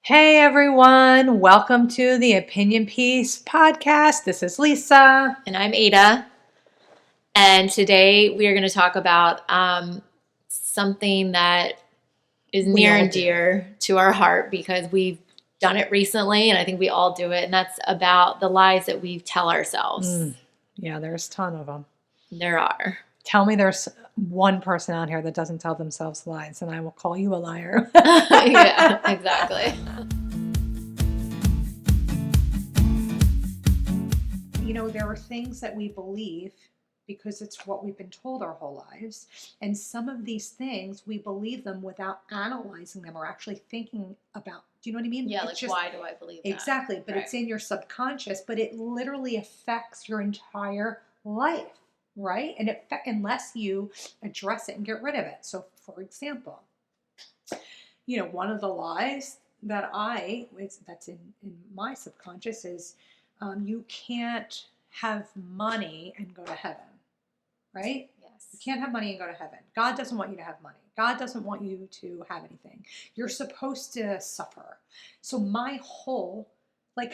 Hey everyone, welcome to the Opinion Piece podcast. This is Lisa. And I'm Ada. And today we are going to talk about something that is near and dear to our heart because we've done it recently and I think we all do it. And that's about the lies that we tell ourselves. Yeah, there's a ton of them. There are. Tell me there's one person out here that doesn't tell themselves lies and I will call you a liar. Yeah, exactly. You know, there are things that we believe because it's what we've been told our whole lives. And some of these things, we believe them without analyzing them or actually thinking about. Do you know what I mean? Yeah, it's like why do I believe that? Exactly, but it's in your subconscious, but it literally affects your entire life, right? And unless you address it and get rid of it. So, for example, you know, one of the lies that that's in my subconscious is you can't have money and go to heaven, right? Yes. You can't have money and go to heaven. God doesn't want you to have money. God doesn't want you to have anything. You're supposed to suffer. So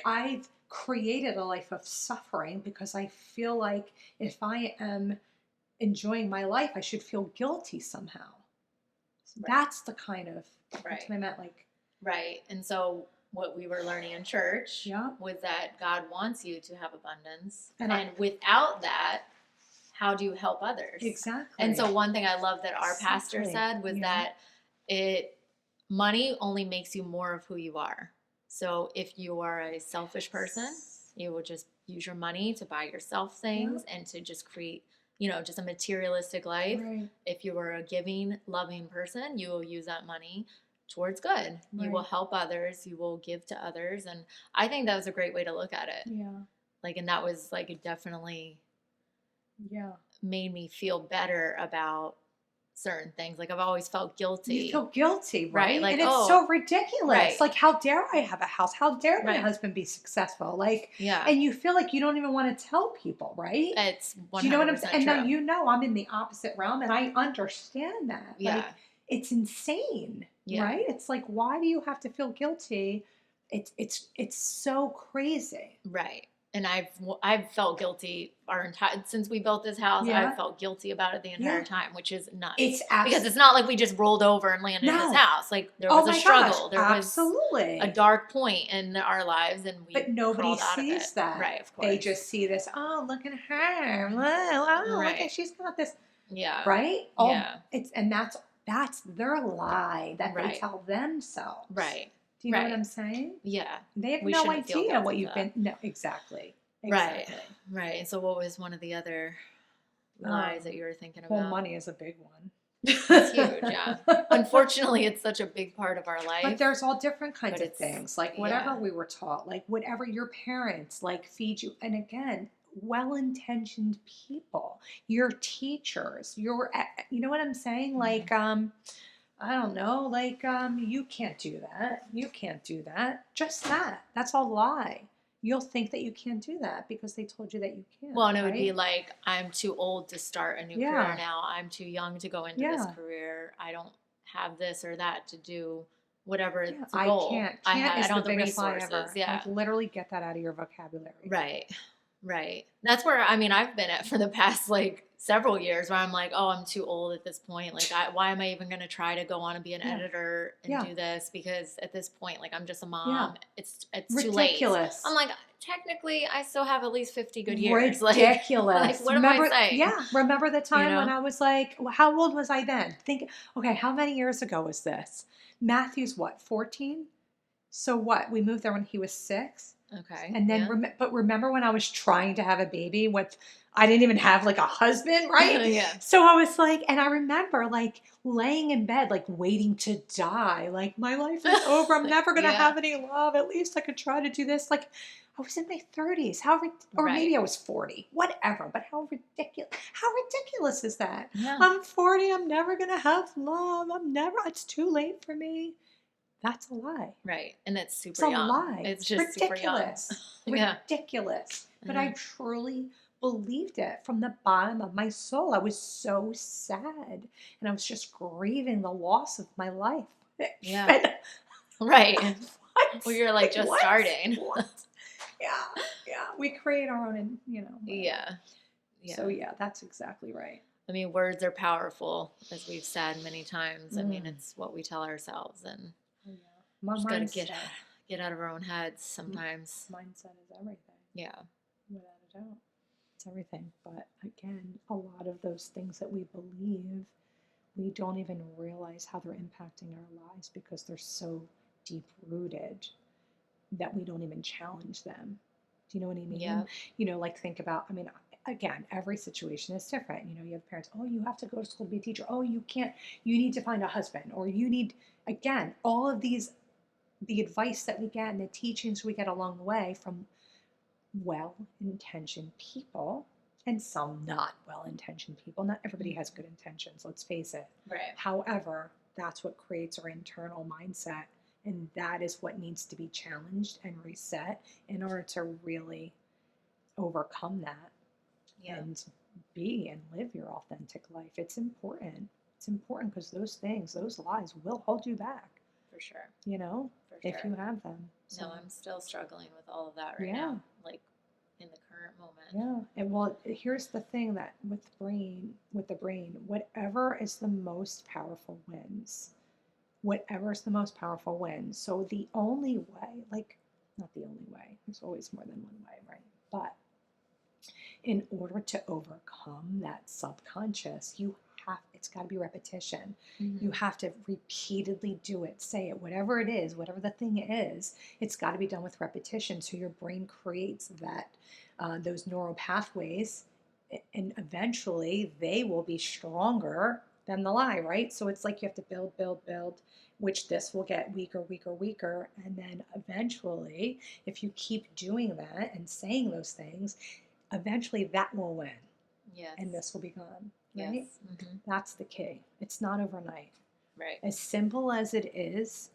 I've created a life of suffering because I feel like if I am enjoying my life, I should feel guilty somehow. So that's the kind of, that's what I meant, like. Right. And so what we were learning in church was that God wants you to have abundance. And without that, how do you help others? Exactly. And so one thing I love that our pastor said was that money only makes you more of who you are. So if you are a selfish person, you will just use your money to buy yourself things and to just create, just a materialistic life. Right. If you are a giving, loving person, you will use that money towards good. Right. You will help others. You will give to others. And I think that was a great way to look at it. Yeah. And that was it definitely made me feel better about certain things. I've always felt guilty. You feel guilty, right? And it's so ridiculous. Right. How dare I have a house? How dare my husband be successful? And you feel like you don't even want to tell people, right? It's 100% Do you know what I'm saying? true. And now I'm in the opposite realm and I understand that. Yeah. It's insane, right? It's why do you have to feel guilty? It's so crazy. Right. And I've felt guilty since we built this house. I've felt guilty about it the entire time, which is nuts. Because it's not like we just rolled over and landed in this house. There was a struggle. There was a dark point in our lives, and we. But nobody sees that. Right, of course. They just see this. Oh, look at her! Oh, look at she's got this. Yeah. Right. That's their lie that they tell themselves. Right. Do you know what I'm saying? Yeah. They have no idea what you've been. No, exactly. Right. And so what was one of the other lies that you were thinking about? Well, money is a big one. It's huge, yeah. Unfortunately, it's such a big part of our life. But there's all different kinds of things. Whatever we were taught, whatever your parents feed you. And again, well-intentioned people, your teachers, you know what I'm saying? I don't know, you can't do that. You can't do that. Just that. That's a lie. You'll think that you can't do that because they told you that you can't. Well, and it would be I'm too old to start a new career now. I'm too young to go into this career. I don't have this or that to do whatever the goal. I don't have the resources. Ever. Yeah. Literally get that out of your vocabulary. Right. That's where, I've been at for the past, several years where I'm I'm too old at this point. Why am I even going to try to go on and be an editor and do this? Because at this point, I'm just a mom. It's too late. Ridiculous. I'm technically, I still have at least 50 good years. Ridiculous. What am I saying? Yeah. Remember the time when I was how old was I then? Okay, how many years ago was this? Matthew's 14? So what? We moved there when he was 6. Okay. And then, but remember when I was trying to have a baby? I didn't even have a husband, right? Yeah. So I was and I remember laying in bed, waiting to die. My life is over. I'm never going to have any love. At least I could try to do this. I was in my 30s. Maybe I was 40. Whatever. But how ridiculous is that? Yeah. I'm 40. I'm never going to have love. It's too late for me. That's a lie. Right. And it's super young. It's a lie. It's just ridiculous. Super young. Ridiculous. But I truly believed it from the bottom of my soul. I was so sad. And I was just grieving the loss of my life. Yeah. Right. What? Well, you're like just What? starting. What? Yeah. Yeah. We create our own, whatever. Yeah. So yeah, that's exactly right. I mean, words are powerful, as we've said many times. I mean, Mm. it's what we tell ourselves, and Oh, yeah. My just got to mindset. get out of our own heads sometimes. Mindset is everything. Yeah. Without a doubt. It's everything. But again, a lot of those things that we believe, we don't even realize how they're impacting our lives because they're so deep rooted that we don't even challenge them. Do you know what I mean? Yeah. Like think about, again, every situation is different. You have parents, oh, you have to go to school to be a teacher. Oh, you can't, you need to find a husband, or you need, again, all of these, the advice that we get and the teachings we get along the way from well-intentioned people and some not well-intentioned people. Not everybody has good intentions, let's face it. Right. However, that's what creates our internal mindset, and that is what needs to be challenged and reset in order to really overcome that and be and live your authentic life. It's important. It's important because those things, those lies will hold you back. For sure. If you have them. So. No, I'm still struggling with all of that right now, like in the current moment. Yeah. And well, here's the thing that with the brain, whatever is the most powerful wins. Whatever is the most powerful wins. So the only way, not the only way, there's always more than one way, right? But in order to overcome that subconscious, it's got to be repetition. Mm-hmm. You have to repeatedly do it, say it, whatever it is, whatever the thing is, it's got to be done with repetition. So your brain creates those neural pathways, and eventually they will be stronger than the lie, right? So it's like you have to build, which this will get weaker. And then eventually, if you keep doing that and saying those things, eventually that will win. Yes. And this will be gone. Right? Yes. Mm-hmm. That's the key. It's not overnight. Right. As simple as it is,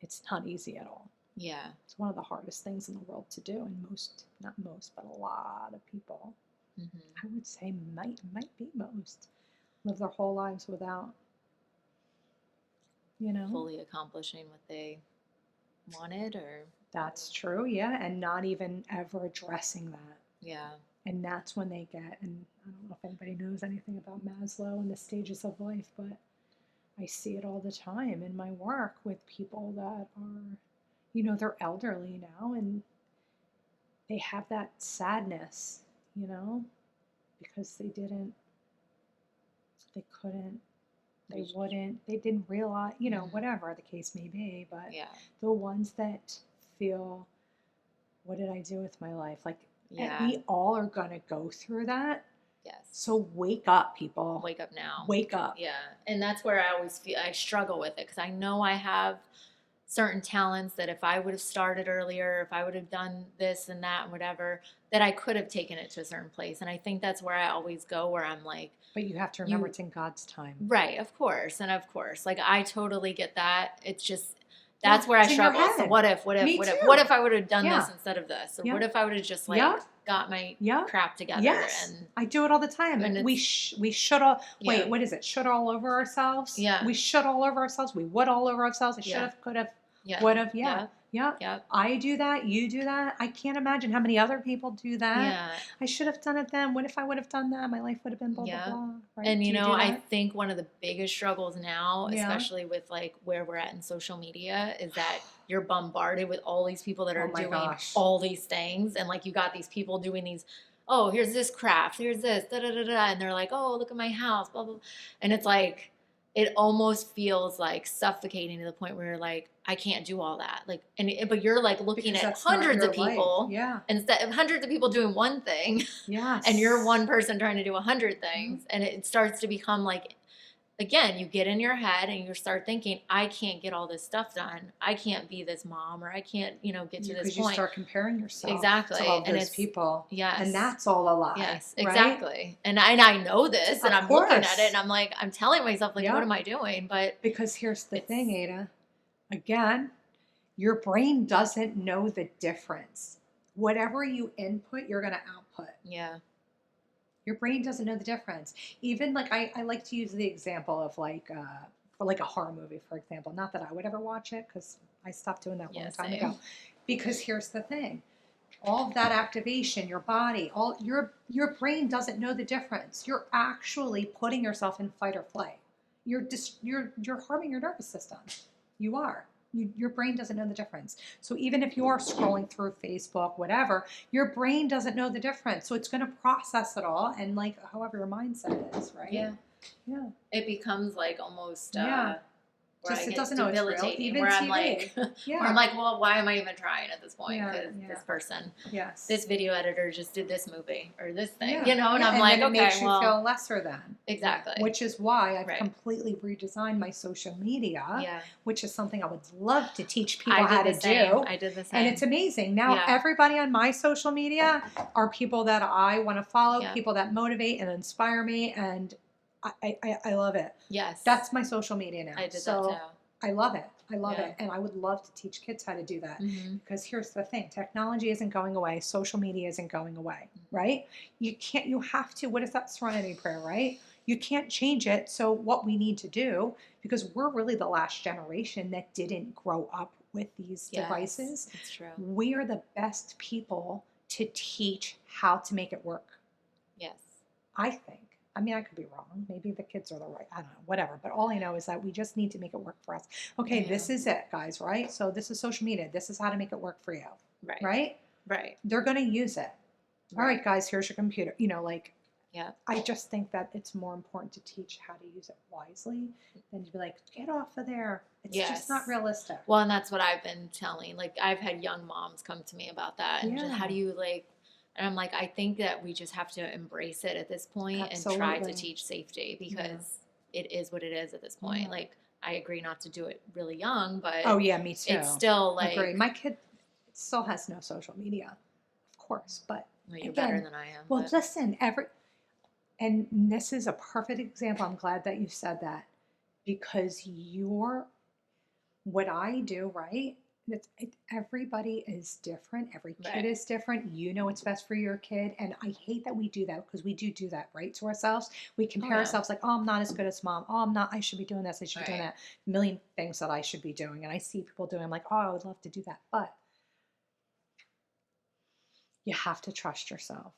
it's not easy at all. Yeah. It's one of the hardest things in the world to do, and not most, but a lot of people, I would say might be most, live their whole lives without, fully accomplishing what they wanted, or that's true, yeah, and not even ever addressing that. Yeah. And that's when they get, and I don't know if anybody knows anything about Maslow and the stages of life, but I see it all the time in my work with people that are, they're elderly now and they have that sadness, because they didn't realize, whatever the case may be, but the ones that feel, what did I do with my life? And we all are going to go through that. Yes. So wake up, people. Wake up now. Wake up. Yeah. And that's where I always feel I struggle with it, because I know I have certain talents that if I would have started earlier, if I would have done this and that and whatever, that I could have taken it to a certain place. And I think that's where I always go, where I'm like, but you have to remember it's in God's time. Right. Of course. And of course, I totally get that. It's just, that's where I struggle. So what if I would have done this instead of this? Or what if I would have just got my crap together? Yes. And I do it all the time. And we should all, what is it? Should all over ourselves? Yeah. We should all over ourselves. We would all over ourselves. I should have, could have, would have. Yeah. I do that. You do that. I can't imagine how many other people do that. Yeah. I should have done it then. What if I would have done that? My life would have been blah, blah, blah. Right? And, I think one of the biggest struggles now, especially with where we're at in social media, is that you're bombarded with all these people that are doing all these things. And you got these people doing these, oh, here's this craft, here's this, da da da da. And they're like, oh, look at my house, blah, blah, blah. And it's it almost feels suffocating to the point where you're like, I can't do all that. But you're looking at hundreds of people, instead of hundreds of people doing one thing, and you're one person trying to do 100 things, and it starts to become again, you get in your head and you start thinking, I can't get all this stuff done. I can't be this mom, or I can't, get to this point. Because you start comparing yourself to all those people. Yes. And that's all a lie. Yes, right? Exactly. And I know this, and I'm looking at it, and I'm telling myself, what am I doing? But because here's the thing, Ada. Again, your brain doesn't know the difference. Whatever you input, you're going to output. Yeah. Your brain doesn't know the difference. Even I like to use the example of for a horror movie, for example. Not that I would ever watch it, because I stopped doing that a Yeah, long time same. ago. Because here's the thing. All of that activation, your body, all your brain doesn't know the difference. You're actually putting yourself in fight or flight. You're harming your nervous system. You are. Your brain doesn't know the difference. So even if you're scrolling through Facebook, whatever, your brain doesn't know the difference. So it's going to process it all, and like however your mindset is, right? Yeah. Yeah. It becomes like almost Yeah. where Just I it get doesn't know it's real. debilitating. Even Where I'm TV. like, Yeah. where I'm like, well, why am I even trying at this point? Yeah, Because yeah. this person, Yes. this video editor just did this movie or this thing, Yeah. you know, and Yeah, I'm like, then it okay, makes you well, feel lesser than. exactly. Which is why I've Right. completely redesigned my social media, Yeah. which is something I would love to teach people I how did to the same. do. I did the same. And it's amazing. Now Yeah. everybody on my social media are people that I want to follow, Yeah. people that motivate and inspire me, and I love it. Yes. That's my social media now. I did so that too. I love it. I love Yeah. it. And I would love to teach kids how to do that. Mm-hmm. Because here's the thing, technology isn't going away. Social media isn't going away, right? You have to, what is that serenity prayer, right? You can't change it. So what we need to do, because we're really the last generation that didn't grow up with these devices. It's true. We are the best people to teach how to make it work. Yes. I think. I mean, I could be wrong. Maybe the kids are the right. I don't know. Whatever. But all I know is that we just need to make it work for us. Okay, Yeah. this is it, guys, right? So this is social media. This is how to make it work for you. Right. Right? Right. They're going to use it. All right, guys, here's your computer. You know, like, yeah. I just think that it's more important to teach how to use it wisely than to be like, get off of there. It's just not realistic. Well, and that's what I've been telling. Like, I've had young moms come to me about that. And just, how do you, like, and I'm like, I think that we just have to embrace it at this point and try to teach safety, because it is what it is at this point. Yeah. Like, I agree not to do it really young, but oh yeah, me too. It's still like, agree. My kid still has no social media, of course, but well, you're better than I am. Well, listen, and this is a perfect example. I'm glad that you said that, because what I do, right? Everybody is different. Every kid is different. You know what's best for your kid. And I hate that we do that, because we do that, right, to ourselves. We compare ourselves like, oh, I'm not as good as mom. Oh, I should be doing this. I should be doing that. A million things that I should be doing. And I see people doing, I'm like, oh, I would love to do that. But you have to trust yourself.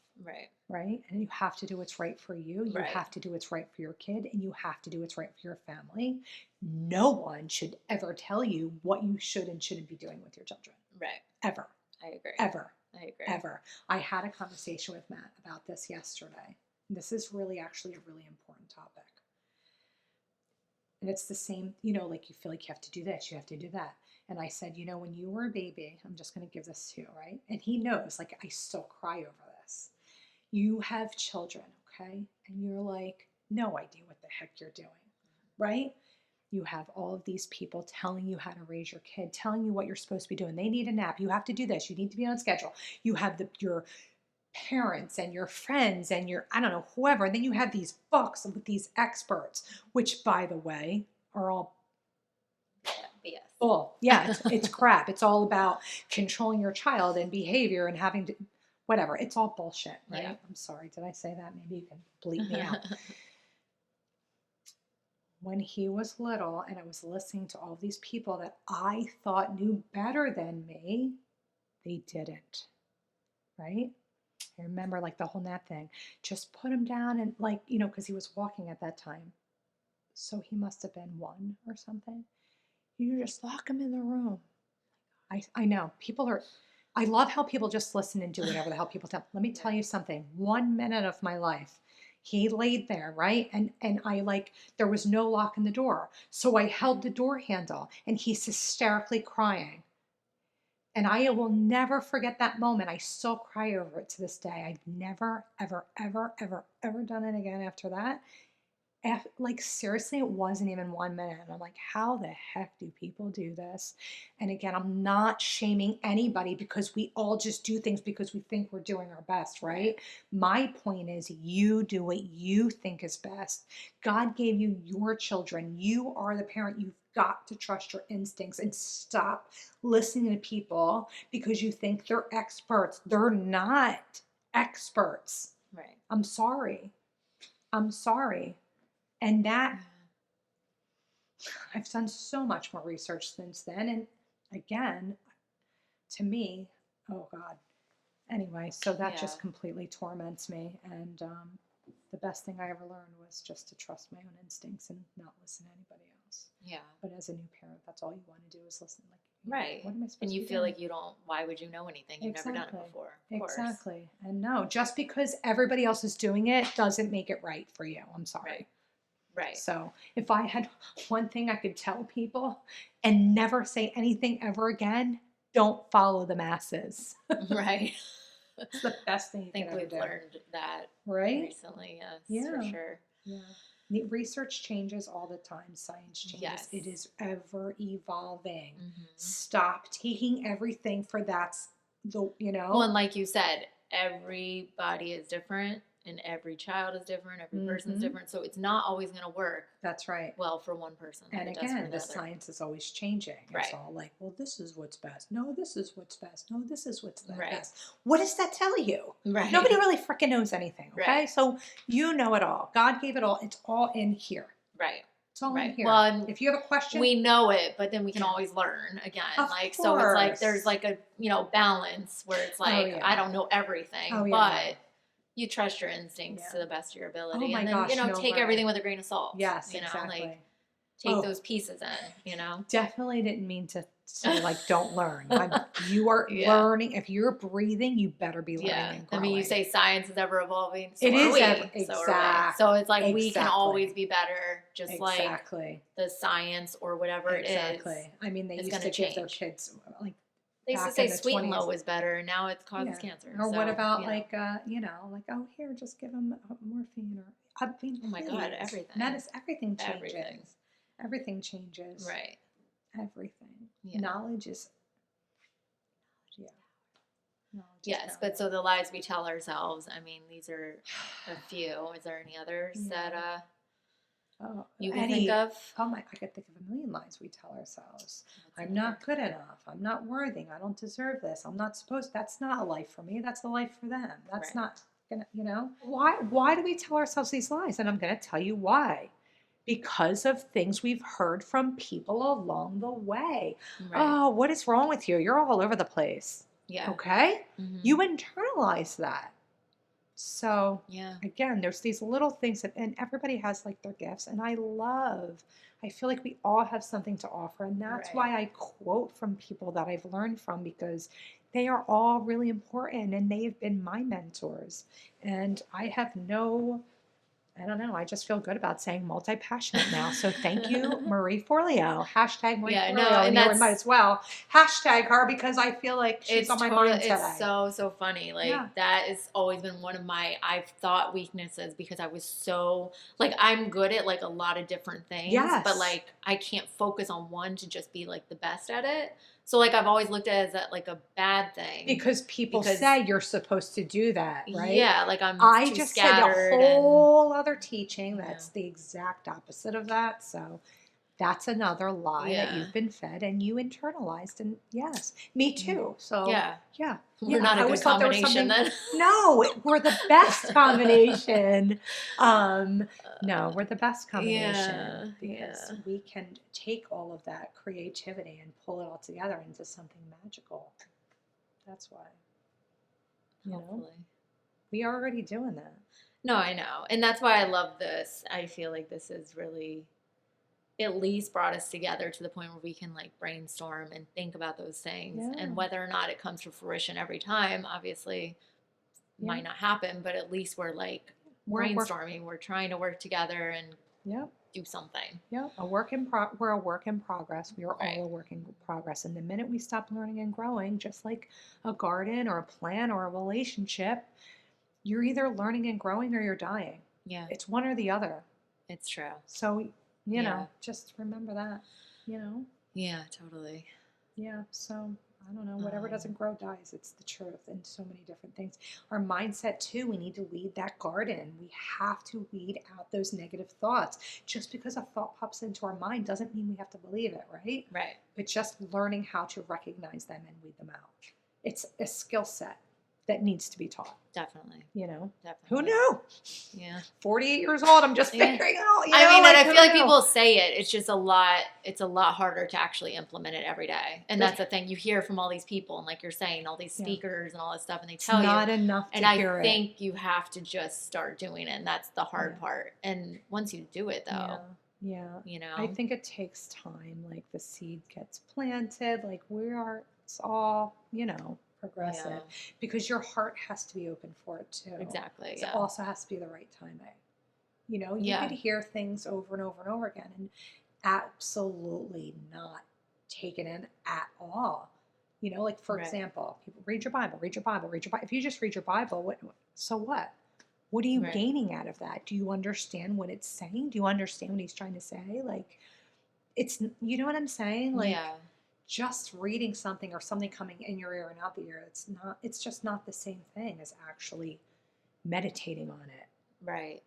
Right? And you have to do what's right for you. You have to do what's right for your kid, and you have to do what's right for your family. No one should ever tell you what you should and shouldn't be doing with your children. Right. Ever. I agree. Ever. I agree. Ever. I had a conversation with Matt about this yesterday. This is really actually a really important topic. And it's the same, like you feel like you have to do this, you have to do that. And I said, when you were a baby, I'm just going to give this to you, right? And he knows, like, I still cry over this. You have children, okay? And you're like, no idea what the heck you're doing, right? You have all of these people telling you how to raise your kid, telling you what you're supposed to be doing. They need a nap. You have to do this. You need to be on schedule. You have your parents and your friends and your, I don't know, whoever. And then you have these books with these experts, which, by the way, are all BS. Oh, yeah, it's crap. It's all about controlling your child and behavior and having to, whatever. It's all bullshit, right? Yeah. I'm sorry. Did I say that? Maybe you can bleep me out. When he was little and I was listening to all these people that I thought knew better than me, they didn't, right? I remember, like, the whole nap thing. Just put him down and, like, because he was walking at that time. So he must have been 1 or something. You just lock him in the room. I know. I love how people just listen and do whatever the hell people tell. Let me tell you something. 1 minute of my life, he laid there, right? And I, there was no lock in the door. So I held the door handle, and he's hysterically crying. And I will never forget that moment. I still cry over it to this day. I've never, ever, ever, ever, ever done it again after that. Seriously, it wasn't even 1 minute. And I'm like, how the heck do people do this? And again, I'm not shaming anybody, because we all just do things because we think we're doing our best, right? My point is, you do what you think is best. God gave you your children. You are the parent. You've got to trust your instincts and stop listening to people because you think they're experts. They're not experts. Right. I'm sorry. And that, I've done so much more research since then. And again, to me, oh God. Anyway, so that Yeah. just completely torments me. And the best thing I ever learned was just to trust my own instincts and not listen to anybody else. Yeah. But as a new parent, that's all you want to do is listen. Like, Right. what am I supposed And to you be feel doing? like you don't, why would you know anything? You've never done it before. Of course. Exactly. And no, just because everybody else is doing it doesn't make it right for you. I'm sorry. Right. Right. So if I had one thing I could tell people and never say anything ever again, don't follow the masses. Right. It's the best thing you I think can ever we've do. learned that Right? recently, yes, for sure. Yeah. The research changes all the time. Science changes. Yes. It is ever evolving. Mm-hmm. Stop taking everything for that's the, Well, and like you said, everybody is different and every child is different, every person's different. So it's not always going to work That's right. well for one person. And it does for again, the another. science is always changing. It's Right. all like, well, this is what's best. No, this is what's best. No, this is what's Right. best. What does that tell you? Right. Nobody really freaking knows anything. Okay. Right. So you know it all. God gave it all. It's all in here. Right. It's all in Right. here. Well, and if you have a question, we know it, but then we can always learn again. Of like, so it's like course. there's like a, balance where it's like, yeah. I don't know everything, Oh, yeah, but you trust your instincts Yeah. to the best of your ability. Oh, my and then, gosh, no take way. everything with a grain of salt. Yes, you know, exactly. like take those pieces in, Definitely didn't mean to say like don't learn. You are Yeah. learning. If you're breathing, you better be learning Yeah. and I growing. mean, you say science is ever evolving. So It are is we. ever- So are we. exact- So it's like we can exactly. always be better, just like Exactly. the science or whatever it is. Exactly. I mean, they It's used to gonna give their change. kids like They used to back say in the sweet and 20s. low was better, and now it causes Yeah. cancer. Or So, what about you know. like like, oh, here, just give them morphine, or I mean, Oh my God, please. everything. Medicine, everything changes. Everything. Everything changes. Right. Everything. Yeah. Knowledge is. Yeah. Knowledge is Yes, but so the lies we tell ourselves, I mean, these are a few. Is there any others that oh, you can think of? Oh my! I could think of a million lies we tell ourselves. I'm not good enough. I'm not worthy. I don't deserve this. I'm not supposed. That's not a life for me. That's a life for them. That's Right. not gonna. Why do we tell ourselves these lies? And I'm gonna tell you why. Because of things we've heard from people along the way. Right. Oh, what is wrong with you? You're all over the place. Yeah. Okay? Mm-hmm. You internalize that. So, Yeah. again, there's these little things and everybody has like their gifts. And I feel like we all have something to offer. And that's Right. why I quote from people that I've learned from, because they are all really important and they have been my mentors. And I have I don't know. I just feel good about saying multi-passionate now. So thank you, Marie Forleo. Hashtag Marie Yeah, Forleo. no, and you that's- might as well hashtag her, because I feel like she's on my mind today. It's so funny. Like that has always been one of my I've thought weaknesses, because I was so like I'm good at like a lot of different things, Yes. but like I can't focus on one to just be like the best at it. So like I've always looked at it as like a bad thing, because people say you're supposed to do that, right? Yeah, like I too just said a whole other teaching that's the exact opposite of that. So that's another lie that you've been fed and you internalized. And yes, me too. So yeah. We're not a good combination then. No, we're the best combination. No, we're the best combination because we can take all of that creativity and pull it all together into something magical. That's why. Hopefully. We are already doing that. No, I know. And that's why I love this. I feel like this has really at least brought us together to the point where we can like brainstorm and think about those things. Yeah. And whether or not it comes to fruition every time, obviously might not happen, but at least we're like brainstorming. We're trying to work together and do something. Yeah, we're a work in progress. We are all a work in progress. And the minute we stop learning and growing, just like a garden or a plant or a relationship, you're either learning and growing or you're dying. Yeah. It's one or the other. It's true. So, you know, just remember that, Yeah, totally. Yeah, so I don't know. Whatever doesn't grow dies. It's the truth in so many different things. Our mindset too, we need to weed that garden. We have to weed out those negative thoughts. Just because a thought pops into our mind doesn't mean we have to believe it, right? Right. But just learning how to recognize them and weed them out. It's a skill set that needs to be taught. Definitely. You know? Definitely. Who knew? Yeah. 48 years old, I'm just figuring it out. I mean, and I feel like people say it. It's just it's a lot harder to actually implement it every day. And that's the thing. You hear from all these people, and like you're saying, all these speakers and all this stuff, and they tell you. It's not enough to hear it. And I think you have to just start doing it, and that's the hard part. And once you do it, though. Yeah. You know? I think it takes time. Like the seed gets planted. Like it's all, progressive. Because your heart has to be open for it too. Exactly. So it also has to be the right timing. You could hear things over and over and over again and absolutely not taken in at all. Like for example, people read your Bible, read your Bible, read your Bible. If you just read your Bible, so what? What are you gaining out of that? Do you understand what it's saying? Do you understand what he's trying to say? Like, you know what I'm saying? Like, just reading something or something coming in your ear and out the ear, it's just not the same thing as actually meditating on it. Right.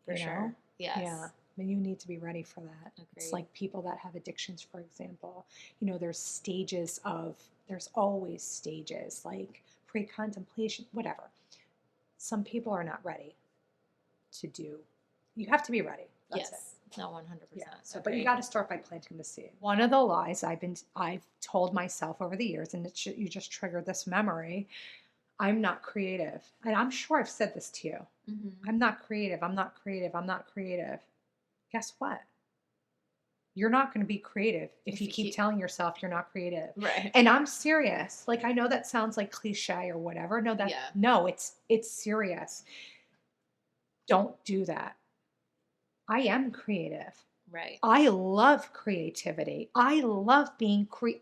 For sure. Yes. Yeah. I mean, you need to be ready for that. Agreed. It's like people that have addictions, for example. There's always stages, like pre-contemplation, whatever. Some people are not ready to do. You have to be ready. That's it. No, 100%. Yeah. So, but you got to start by planting the seed. One of the lies I've told myself over the years, and you just triggered this memory. I'm not creative, and I'm sure I've said this to you. Mm-hmm. I'm not creative. I'm not creative. I'm not creative. Guess what? You're not going to be creative if you keep telling yourself you're not creative. Right. And I'm serious. Like, I know that sounds like cliche or whatever. No, it's serious. Don't do that. I am creative. Right. I love creativity. I love being creative.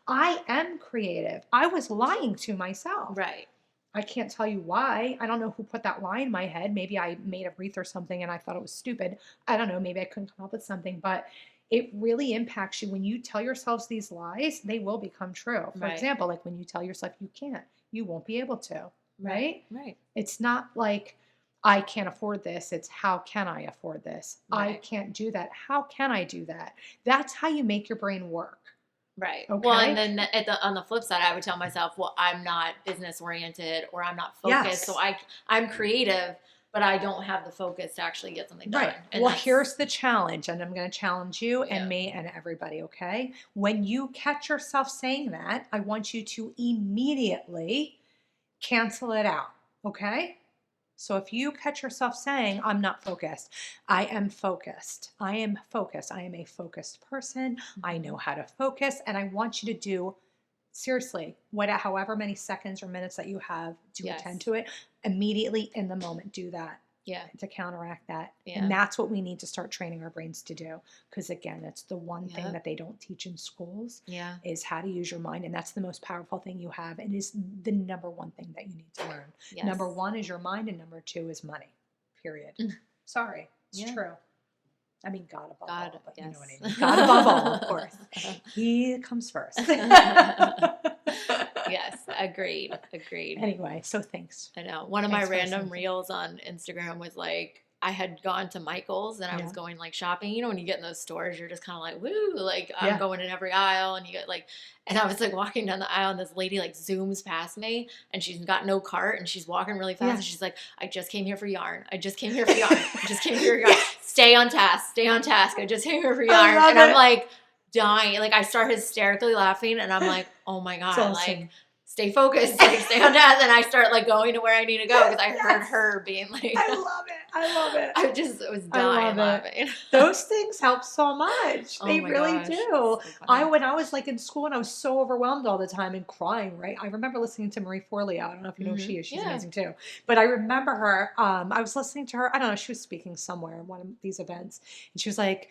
I am creative. I was lying to myself. Right. I can't tell you why. I don't know who put that lie in my head. Maybe I made a wreath or something and I thought it was stupid. I don't know. Maybe I couldn't come up with something, but it really impacts you. When you tell yourselves these lies, they will become true. For example, like when you tell yourself you can't, you won't be able to, right? Right. It's not like I can't afford this. It's how can I afford this? Right. I can't do that. How can I do that? That's how you make your brain work. Right. Okay. Well, and then on the flip side, I would tell myself, well, I'm not business oriented or I'm not focused. Yes. So I'm creative, but I don't have the focus to actually get something done. Right. And well, here's the challenge, and I'm going to challenge you and me and everybody, okay? When you catch yourself saying that, I want you to immediately cancel it out, okay? So if you catch yourself saying, I'm not focused, I am focused. I am focused. I am a focused person. I know how to focus. And I want you to do, seriously, however many seconds or minutes that you have to attend to it, immediately in the moment, do that. Yeah. To counteract that. Yeah. And that's what we need to start training our brains to do. Because again, it's the one thing that they don't teach in schools is how to use your mind. And that's the most powerful thing you have. It is the number one thing that you need to learn. Yes. Number one is your mind and number two is money. Period. Sorry. It's true. I mean, God above all. But you know what I mean. God above all, of course. He comes first. Yes, agreed. Anyway, so thanks. I know. One of my random reels on Instagram was like, I had gone to Michael's and I was going like shopping. You know, when you get in those stores, you're just kind of like, woo, like I'm going in every aisle and you get like, and I was like walking down the aisle and this lady like zooms past me and she's got no cart and she's walking really fast and she's like, I just came here for yarn. I just came here for yarn. Stay on task. I just came here for yarn. And I'm like dying. Like I start hysterically laughing and I'm like, oh my God, awesome. Like stay focused, like stay on task. And I start like going to where I need to go because I heard her being like, I love it. I just was dying laughing. Those things help so much. They really do. So when I was like in school and I was so overwhelmed all the time and crying, right? I remember listening to Marie Forleo. I don't know if you know who she is. She's amazing too. But I remember her, I was listening to her. I don't know. She was speaking somewhere in one of these events. And she was like,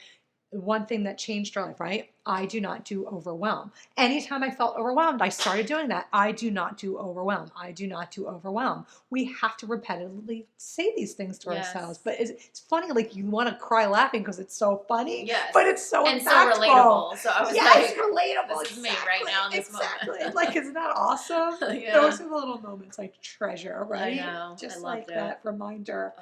one thing that changed her life, right? I do not do overwhelm. Anytime I felt overwhelmed, I started doing that. I do not do overwhelm. I do not do overwhelm. We have to repetitively say these things to ourselves. But it's funny, like you want to cry laughing because it's so funny. Yes. But it's so impactful. So relatable. So I was like, it's relatable. This is me right now in this moment. Like, isn't that awesome? Those are the little moments I treasure, right? I know. Just like that reminder.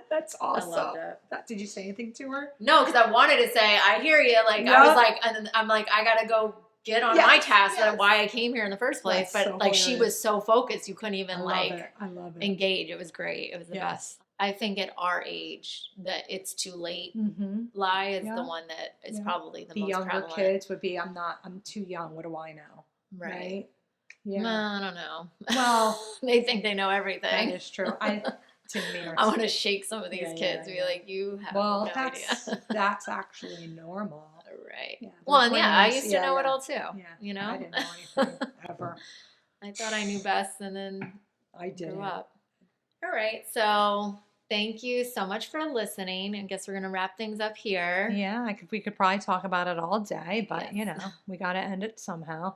That's awesome. I loved it. Did you say anything to her? No, because I wanted to say, I hear you. Like, I was like, and then I'm like, I got to go get on Yes, my task yes. that why I came here in the first place. That's but so like she hilarious. was so focused, you couldn't even I love it. engage. It was great. It was the Yes. best. I think at our age that it's too late Mm-hmm. lie is Yeah. the one that is Yeah. probably the The most younger prevalent. kids would be, I'm too young. What do I know? Right. Yeah. Well, I don't know. Well, they think they know everything. that is true. I didn't mean I want to shake some of these Yeah, kids yeah, and yeah. be like, you have Well, no idea. that's actually normal. Right. Yeah, Well, their and yeah, I brains- used to know it all too. Yeah. You know? I didn't know anything ever. I thought I knew best and then I didn't. grew up. All right. So thank you so much for listening. I guess we're going to wrap things up here. Yeah, we could probably talk about it all day, but Yes. we got to end it somehow.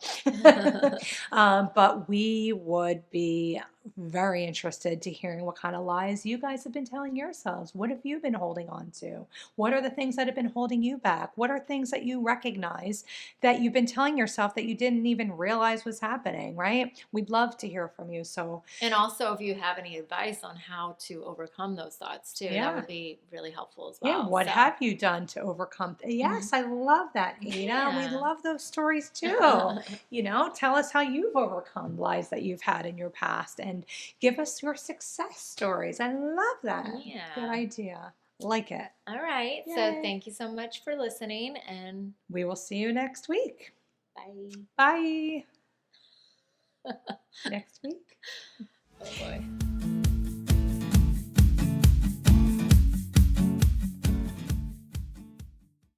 But we would be very interested to hearing what kind of lies you guys have been telling yourselves. What have you been holding on to? What are the things that have been holding you back? What are things that you recognize that you've been telling yourself that you didn't even realize was happening, right? We'd love to hear from you. So, and also, if you have any advice on how to overcome those thoughts too, Yeah. that would be really helpful as well. yeah, what So- have you done to overcome? Yes, I love that, Ada. We Yeah. love those stories too. Tell us how you've overcome lies that you've had in your past and give us your success stories. I love that. Yeah. Good idea. Like it. All right. Yay. So thank you so much for listening, and We will see you next week. bye. Bye. Next week.